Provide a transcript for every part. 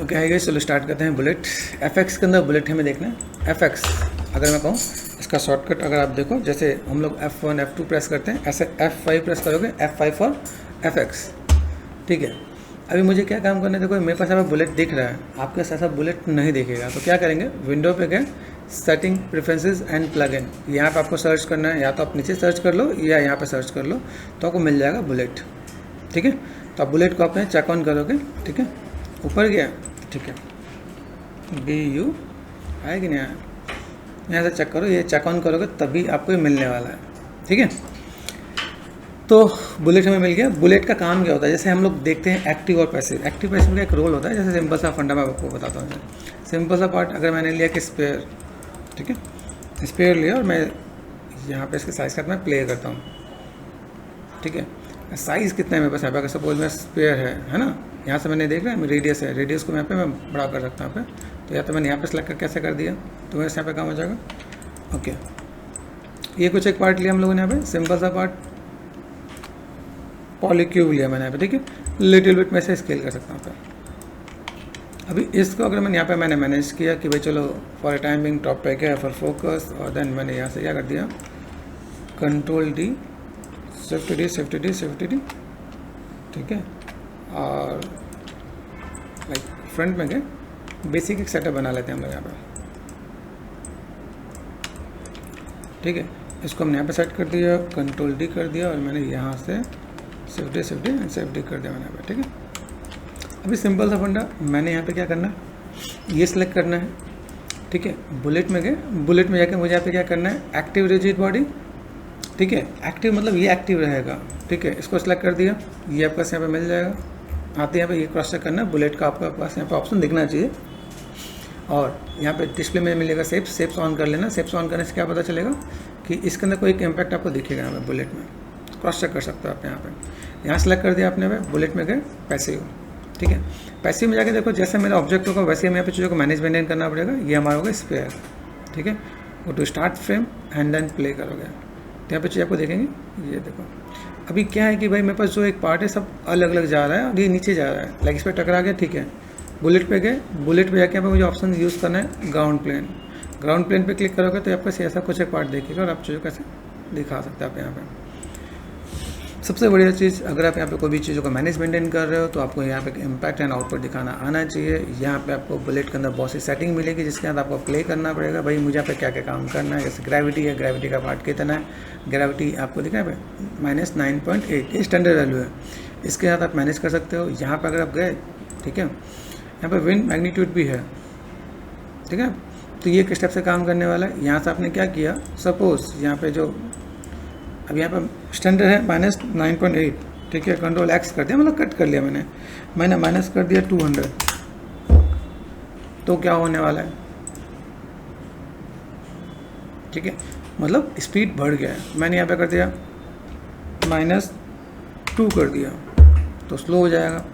Okay है guys, चलो start करते हैं। बुलेट एफ के अंदर बुलेट हमें देखना है। एफ अगर मैं कहूँ इसका शॉर्टकट अगर आप देखो, जैसे हम लोग F1 F2 प्रेस करते हैं, ऐसे F5 प्रेस करोगे, F5 फॉर FX। ठीक है, अभी मुझे क्या काम करना है, देखो मेरे पास यहाँ पे बुलेट दिख रहा है, आपके साथ साथ बुलेट नहीं दिखेगा। तो क्या करेंगे, विंडो पे गए, सेटिंग प्रेफरेंसेस एंड प्लगइन, यहाँ पे आपको सर्च करना है, या तो आप नीचे सर्च कर लो या यहाँ पे सर्च कर लो, तो आपको मिल जाएगा बुलेट। ठीक है, तो आप बुलेट को आप चेक ऑन करोगे। ठीक है, ऊपर गया, ठीक है, BU आया कि नहीं आया, यहाँ से चेक करो, ये चेक ऑन करोगे तभी आपको ये मिलने वाला है। ठीक है, तो बुलेट हमें मिल गया। बुलेट का काम क्या होता है, जैसे हम लोग देखते हैं एक्टिव और पैसिव। एक्टिव पैसिव का एक रोल होता है, जैसे सिंपल सा फंडा मैं आपको बताता हूँ। सिंपल सा पार्ट अगर मैंने लिया कि स्पेयर, ठीक है, स्पेयर लिया और मैं यहाँ पे इसके साइज़ का मैं प्ले करता हूँ। ठीक है, साइज़ कितना है मेरे पास यहाँ पे, अगर सपोज में स्पेयर है ना, यहाँ से मैंने देख रहा है रेडियस है, रेडियस को यहाँ पे मैं बड़ा कर सकता हूँ यहाँ पे। तो या तो मैंने यहाँ पे सेलेक्ट कर कैसे कर दिया, तो वैसे यहाँ पे काम हो जाएगा। ओके, ये कुछ एक पार्ट लिया हम लोगों ने यहाँ पे, सिंपल सा पार्ट, पॉलीक्यूब लिया मैंने यहाँ पे। ठीक है, लिटिल बिट में से स्केल कर सकता हूँ यहाँ पे। अभी इसको अगर मैंने यहाँ पे मैंने मैनेज किया कि भाई चलो फॉर टाइमिंग टॉप पे क्या है फॉर फोकस, और देन मैंने यहाँ से क्या कर दिया, कंट्रोल D, शिफ्ट डी। ठीक है, और लाइक फ्रंट में गए, बेसिक एक सेटअप बना लेते हैं हम लोग यहाँ पे। ठीक है, इसको हमने यहाँ पे सेट कर दिया, कंट्रोल D कर दिया, और मैंने यहाँ से शिफ्ट डी कर दिया मैंने यहाँ पे। ठीक है, अभी सिंपल सा फंडा, मैंने यहाँ पे क्या करना है, ये सिलेक्ट करना है। ठीक है, बुलेट में गए, बुलेट में जाकर मुझे यहाँ पे क्या करना है, एक्टिव रिजिड बॉडी। ठीक है, एक्टिव मतलब ये एक्टिव रहेगा। ठीक है, इसको सिलेक्ट कर दिया, ये आपका यहाँ पे मिल जाएगा। आते यहाँ पे ये क्रॉस चेक करना है, बुलेट का आपके पास यहाँ पे ऑप्शन दिखना चाहिए, और यहाँ पे डिस्प्ले में मिलेगा सेप्स ऑन कर लेना। सेप्स ऑन करने से क्या पता चलेगा कि इसके अंदर कोई एक इम्पैक्ट आपको दिखेगा यहाँ पे बुलेट में, क्रॉस चेक कर सकते हो आप यहाँ पे। यहाँ सेलेक्ट कर दिया आपने, बुलेट में गए पैसिव। ठीक है, पैसिव में जाके देखो, जैसे मेरा ऑब्जेक्ट होगा वैसे हमें यहाँ पे चीज़ों को मैनेज मेंटेन करना पड़ेगा। ये हमारा होगा स्पेयर। ठीक है, वो to start frame and then play करोगे, तो यहाँ पे चीज़ आपको देखेंगे। ये देखो अभी क्या है कि भाई मेरे पास जो एक पार्ट है सब अलग अलग जा रहा है, और ये नीचे जा रहा है, लाइक इस पर टकरा गया। ठीक है, बुलेट पे गए, बुलेट पे जाके यहाँ पे मुझे ऑप्शन यूज़ करना है ग्राउंड प्लेन। ग्राउंड प्लेन पे क्लिक करोगे तो आपका ऐसा कुछ एक पार्ट देखेगा, और आप चीज़ों कैसे दिखा सकते हैं आप यहाँ पे। सबसे बढ़िया चीज़, अगर आप यहाँ पे कोई भी चीज़ों को मैनेज मेंटेन कर रहे हो तो आपको यहाँ पे इम्पैक्ट एंड आउटपुट दिखाना आना चाहिए। यहाँ पे आपको बुलेट के अंदर बहुत सी सेटिंग मिलेगी, जिसके अंदर आपको प्ले करना पड़ेगा, भाई मुझे यहाँ पे क्या क्या काम करना है। जैसे ग्रेविटी है, ग्रेविटी का पार्ट कितना है, ग्रेविटी आपको दिखा है -9.8, ये स्टैंडर्ड वैल्यू है, इसके साथ आप मैनेज कर सकते हो। यहाँ पर अगर आप गए, ठीक है, यहाँ पर विंड मैग्नीट्यूड भी है। ठीक है, तो ये किस टाइप से काम करने वाला है। यहाँ से आपने क्या किया, सपोज यहाँ पे जो अब यहाँ पर स्टैंडर्ड है -9.8। ठीक है, कंट्रोल X कर दिया, मतलब कट कर लिया मैंने माइनस कर दिया 200, तो क्या होने वाला है। ठीक है, मतलब स्पीड बढ़ गया है। मैंने यहाँ पे कर दिया -2 कर दिया, तो स्लो हो जाएगा।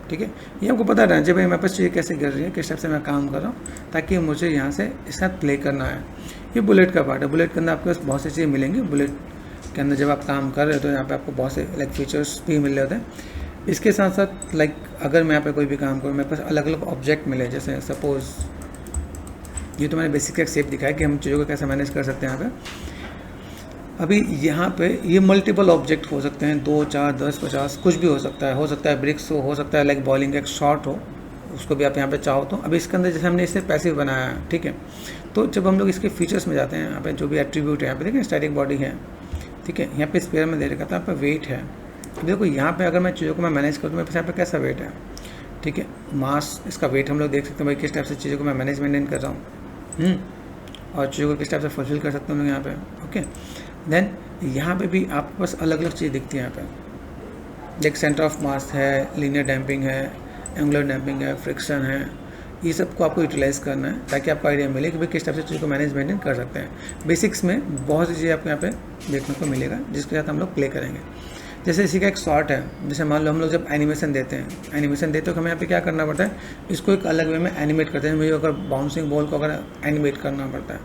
ठीक है, ये आपको पता रहना चाहिए भाई मेरे पास चीज़ें कैसे गिर रही है, किस टाइप से मैं काम कर रहा हूँ, ताकि मुझे यहाँ से इसके साथ प्ले करना है। ये बुलेट का पार्ट है। बुलेट के अंदर आपके पास बहुत सी चीज़ें मिलेंगी। बुलेट के अंदर जब आप काम कर रहे हो तो यहाँ पे आपको बहुत से लाइक फीचर्स भी मिल रहे होते हैं। इसके साथ साथ लाइक अगर मैं यहाँ पे कोई भी काम करूँ, मेरे पास अलग अलग ऑब्जेक्ट मिले, जैसे सपोज ये तो मैंने बेसिक एक शेप दिखाया कि हम चीज़ों को कैसे मैनेज कर सकते हैं यहाँ पे। अभी यहाँ पे ये मल्टीपल ऑब्जेक्ट हो सकते हैं, 2, 4, 10, 50, कुछ भी हो सकता है ब्रिक्स हो सकता है लाइक बॉलिंग एक शॉट हो, उसको भी आप यहाँ पे चाहो तो। अभी इसके अंदर जैसे हमने इसे पैसिव बनाया है, ठीक है, तो जब हम लोग इसके फीचर्स में जाते हैं, यहाँ पे जो भी एट्रीब्यूट है, यहाँ पे देखिए स्टैटिक बॉडी है। ठीक है, यहाँ पे स्पेयर में दे रखा था, यहाँ पे वेट है। देखो यहाँ पे अगर मैं चीज़ों को मैं मैनेज करूँ, मेरे पास यहाँ पे कैसा वेट है। ठीक है, मास, इसका वेट हम लोग देख सकते हैं भाई किस टाइप से चीज़ों को मैं मैनेज मेंटेन कर रहा हूँ, और चीज़ों को किस टाइप से फुलफिल कर सकते हैं हम लोग यहाँ पे। ओके, देन यहाँ पे भी आपके पास अलग अलग चीज़ दिखती है। यहाँ पे एक सेंटर ऑफ मास है, लीनियर डैम्पिंग है, एंगुलर डैम्पिंग है, फ्रिक्शन है, ये सब को आपको यूटिलाइज़ करना है, ताकि आपको आइडिया मिले कि भाई किस टाइप से चीज़ को मैनेज मेंटेन कर सकते हैं। बेसिक्स में बहुत सी चीज़ें आपको यहाँ पे देखने को मिलेगा, जिसके साथ हम लोग प्ले करेंगे। जैसे इसी का एक शॉर्ट है, जैसे मान लो हम लोग जब एनिमेशन देते हैं तो हमें यहाँ पे क्या करना पड़ता है, इसको एक अलग वे में एनिमेट करते हैं। मुझे अगर बाउंसिंग बॉल को अगर एनिमेट करना पड़ता है,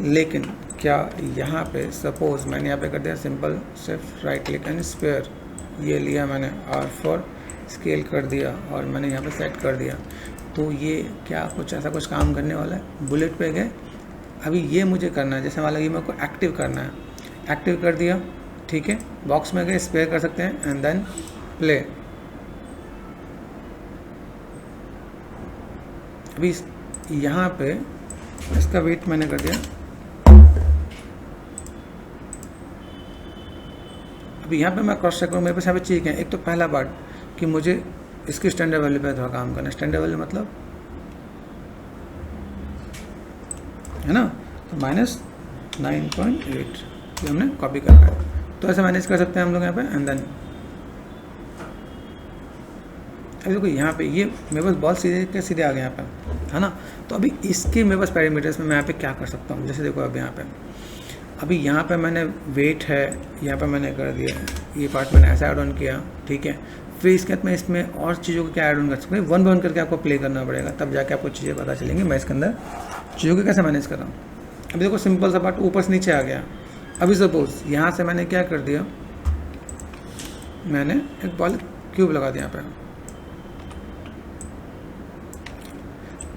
लेकिन क्या यहाँ पे सपोज मैंने यहाँ पे कर दिया सिंपल सिर्फ राइट क्लिक एंड स्पेयर, ये लिया मैंने R फॉर स्केल कर दिया और मैंने यहाँ पे सेट कर दिया। तो ये क्या कुछ ऐसा कुछ काम करने वाला है। बुलेट पे गए, अभी ये मुझे करना है, जैसे मान लीजिए मेरे को एक्टिव करना है, एक्टिव कर दिया, ठीक है। बॉक्स में गए, स्पेयर कर सकते हैं एंड देन प्ले। अभी यहाँ पे इसका वेट मैंने कर दिया। अभी यहाँ पे मैं क्रॉस चेक करूँ, मेरे पास यहाँ पे चीज़ है। एक तो पहला पार्ट कि मुझे इसकी स्टैंडर्ड वैल्यू पे थोड़ा काम करना है। स्टैंडर्ड वैल्यू मतलब है ना, तो -9.8 ये हमने कॉपी कर रखा है। तो ऐसे मैनेज कर सकते हैं हम लोग यहाँ पे एंड देन अभी देखो यहाँ पे ये मेरे पास बॉल सीधे के सीधे आ गया यहाँ पे, है ना। तो अभी इसके मेरे पास पैरामीटर्स में मैं यहाँ पे क्या कर सकता हूँ, जैसे देखो अब यहाँ पे, अभी यहाँ पे मैंने वेट है, यहाँ पे मैंने कर दिया, ये पार्ट मैंने ऐसा ऐड ऑन किया, ठीक है। फिर इसके बाद मैं इसमें और चीज़ों को क्या ऐड ऑन कर सकता हूँ, वन बाय वन करके आपको प्ले करना पड़ेगा, तब जाके आपको चीज़ें पता चलेंगी मैं इसके अंदर चीज़ों को कैसे मैनेज कर रहा हूँ। अभी देखो सिंपल सा पार्ट ऊपर से नीचे आ गया। अभी सपोज यहाँ से मैंने क्या कर दिया, मैंने एक बॉल क्यूब लगा दिया यहाँ पे।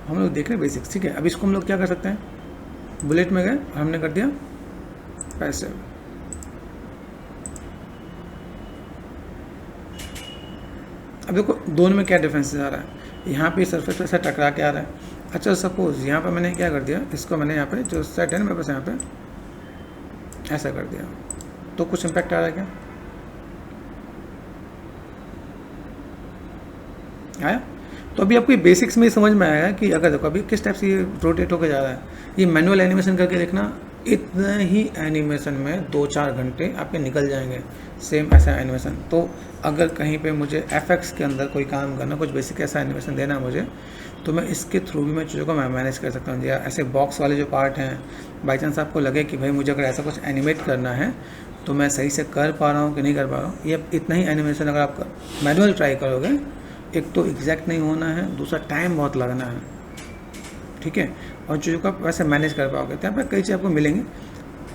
हम लोग देख रहे हैं बेसिक्स, ठीक है। अब इसको हम लोग क्या कर सकते हैं, बुलेट में गए और हमने कर दिया पैसिव। अब देखो दोनों में क्या डिफरेंस आ रहा है, यहाँ पे सरफेस पे टकरा के आ रहा है। अच्छा सपोज यहाँ पे मैंने क्या कर दिया, इसको मैंने यहाँ पे जो सेट है ना मेरे पास यहाँ पे ऐसा कर दिया, तो कुछ इम्पैक्ट आ रहा है क्या, आया। तो अभी आपको बेसिक्स में ही समझ में आएगा कि अगर देखो अभी किस टाइप से ये रोटेट होकर जा रहा है। ये मैनुअल एनिमेशन करके देखना, इतना ही एनिमेशन में 2-4 घंटे आपके निकल जाएंगे, सेम ऐसा एनिमेशन। तो अगर कहीं पे मुझे एफएक्स के अंदर कोई काम करना, कुछ बेसिक ऐसा एनिमेशन देना मुझे, तो मैं इसके थ्रू भी मैं चीज़ों को मैं मैनेज कर सकता हूँ। या ऐसे बॉक्स वाले जो पार्ट हैं, बाई चांस आपको लगे कि भाई मुझे अगर ऐसा कुछ एनिमेट करना है तो मैं सही से कर पा रहा हूँ कि नहीं कर पा रहा हूँ। ये इतना ही एनिमेशन अगर आप मैनुअल ट्राई करोगे, एक तो एग्जैक्ट नहीं होना है, दूसरा टाइम बहुत लगना है, ठीक है, और चीज़ों को आप वैसे मैनेज कर पाओगे। तो यहाँ पर कई चीज़ आपको मिलेंगी,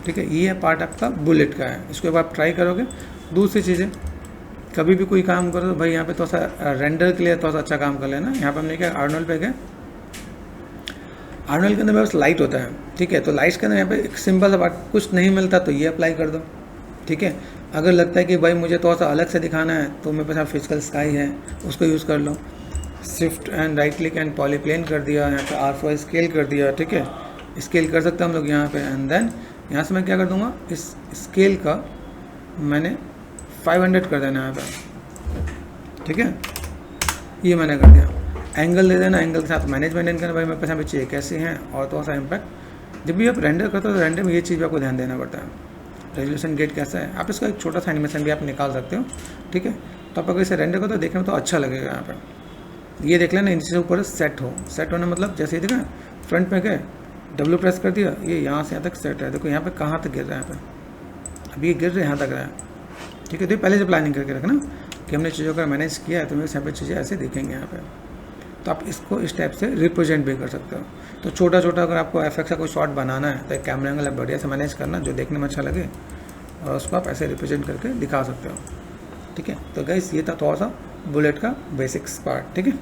ठीक है। ये पार्ट आपका बुलेट का है, इसको आप ट्राई करोगे। दूसरी चीज़ें, कभी भी कोई काम करो तो भाई यहाँ पे थोड़ा सा रेंडर के लिए थोड़ा सा अच्छा काम कर लेना। यहाँ पे हमने क्या आर्नोल्ड पे गए, आर्नोल्ड के अंदर बस लाइट होता है, ठीक है। तो लाइट्स के अंदर यहाँ पे एक सिंपल सा पार्ट, कुछ नहीं मिलता तो ये अप्लाई कर दो, ठीक है। अगर लगता है कि भाई मुझे थोड़ा सा अलग से दिखाना है तो मेरे पास फिजिकल स्काई है, उसको यूज़ कर लो। Shift and right click and पॉलीप्लेन कर दिया, यहाँ पे R4 स्केल कर दिया, ठीक है। स्केल कर सकते हैं हम लोग यहाँ पे एंड देन यहाँ से मैं क्या कर दूँगा, इस स्केल का मैंने 500 कर देना यहाँ पे, ठीक है। ये मैंने कर दिया। एंगल दे देना, एंगल के साथ मैनेज मेंटेन करना, भाई मेरे पास यहाँ पे चाहिए कैसे हैं, और थोड़ा सा इम्पैक्ट। जब भी आप रेंडर करते हो तो रेंडर में ये चीज़ भी आपको ध्यान देना पड़ता है। रेजोल्यूशन गेट कैसा है, आप इसका एक छोटा सा एनिमेशन भी आप निकाल सकते हो, ठीक है। तो आप अगर इसे रेंडर करो तो देखने में तो अच्छा लगेगा। यहाँ पे ये देख लेना, नीचे से ऊपर सेट होना मतलब जैसे ही देखा फ्रंट में गए, W प्रेस कर दिया, ये यहाँ से यहाँ तक सेट है। देखो यहाँ पे कहाँ तक गिर रहा है, यहाँ पे अभी ये गिर रहे यहाँ तक रहा है, ठीक है। तो पहले से प्लानिंग करके रखना कि हमने चीज़ों का मैनेज किया है, तो मेरे यहाँ पे चीज़ें ऐसे दिखेंगे यहाँ पे। तो आप इसको इस टाइप से रिप्रेजेंट भी कर सकते हो। तो छोटा छोटा अगर आपको एफएक्स का कोई शॉट बनाना है तो एक कैमरा एंगल बढ़िया से मैनेज करना जो देखने में अच्छा लगे, और उसको आप ऐसे रिप्रेजेंट करके दिखा सकते हो, ठीक है। तो गाइस ये था थोड़ा सा बुलेट का बेसिक्स पार्ट, ठीक है।